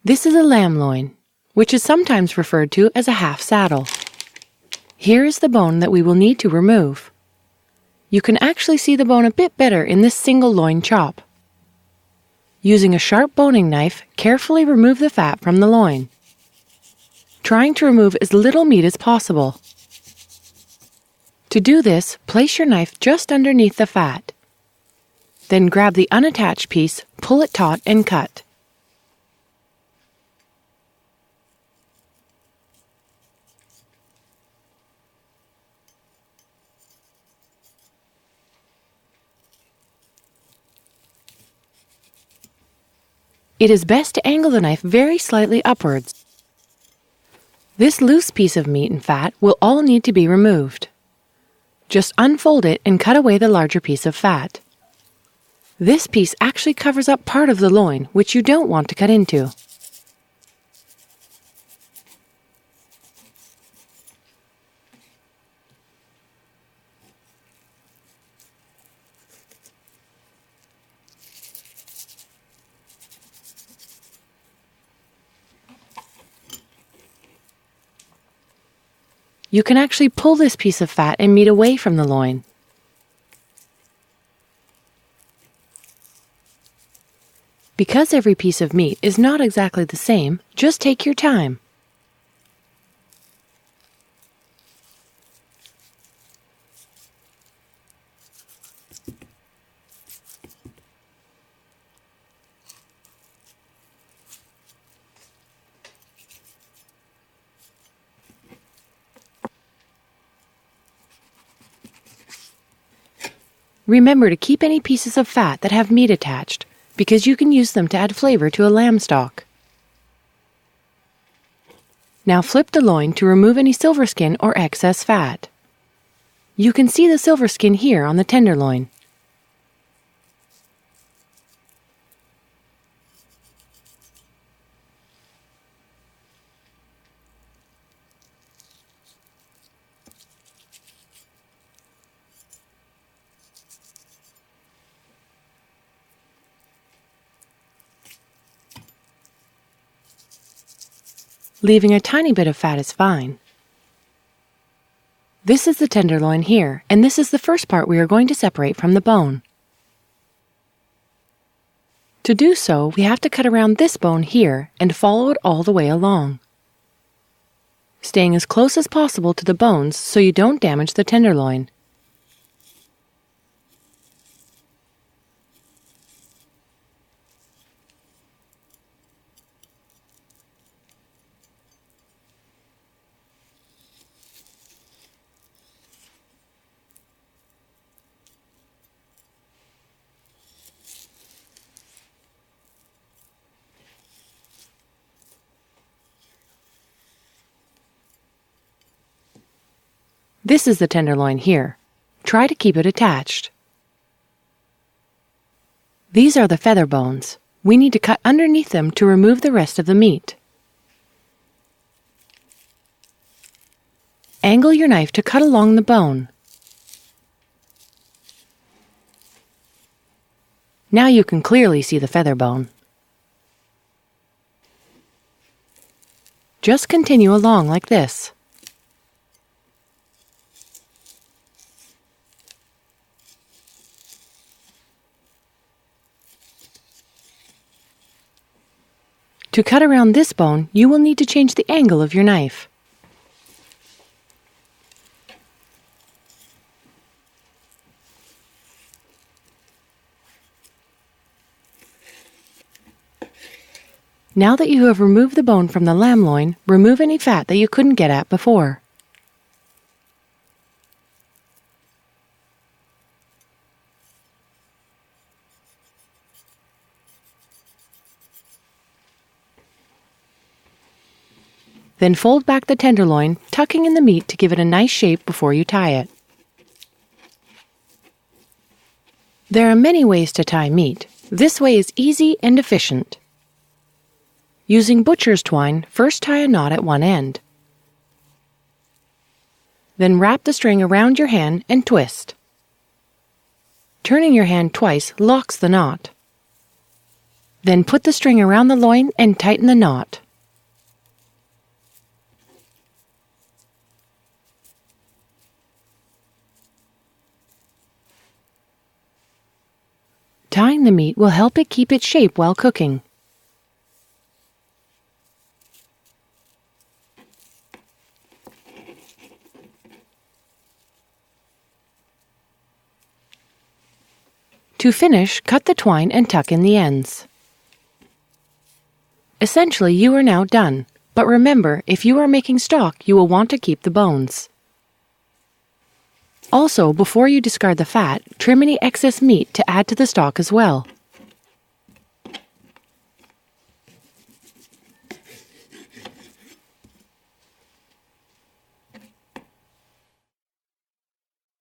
This is a lamb loin, which is sometimes referred to as a half saddle. Here is the bone that we will need to remove. You can actually see the bone a bit better in this single loin chop. Using a sharp boning knife, carefully remove the fat from the loin, trying to remove as little meat as possible. To do this, place your knife just underneath the fat. Then grab the unattached piece, pull it taut, and cut. It is best to angle the knife very slightly upwards. This loose piece of meat and fat will all need to be removed. Just unfold it and cut away the larger piece of fat. This piece actually covers up part of the loin, which you don't want to cut into. You can actually pull this piece of fat and meat away from the loin. Because every piece of meat is not exactly the same, just take your time. Remember to keep any pieces of fat that have meat attached, because you can use them to add flavor to a lamb stock. Now flip the loin to remove any silver skin or excess fat. You can see the silver skin here on the tenderloin. Leaving a tiny bit of fat is fine. This is the tenderloin here, and this is the first part we are going to separate from the bone. To do so, we have to cut around this bone here and follow it all the way along, staying as close as possible to the bones so you don't damage the tenderloin. This is the tenderloin here. Try to keep it attached. These are the feather bones. We need to cut underneath them to remove the rest of the meat. Angle your knife to cut along the bone. Now you can clearly see the feather bone. Just continue along like this. To cut around this bone, you will need to change the angle of your knife. Now that you have removed the bone from the lamb loin, remove any fat that you couldn't get at before. Then fold back the tenderloin, tucking in the meat to give it a nice shape before you tie it. There are many ways to tie meat. This way is easy and efficient. Using butcher's twine, first tie a knot at one end. Then wrap the string around your hand and twist. Turning your hand twice locks the knot. Then put the string around the loin and tighten the knot. Tying the meat will help it keep its shape while cooking. To finish, cut the twine and tuck in the ends. Essentially, you are now done, but remember, if you are making stock, you will want to keep the bones. Also, before you discard the fat, trim any excess meat to add to the stock as well.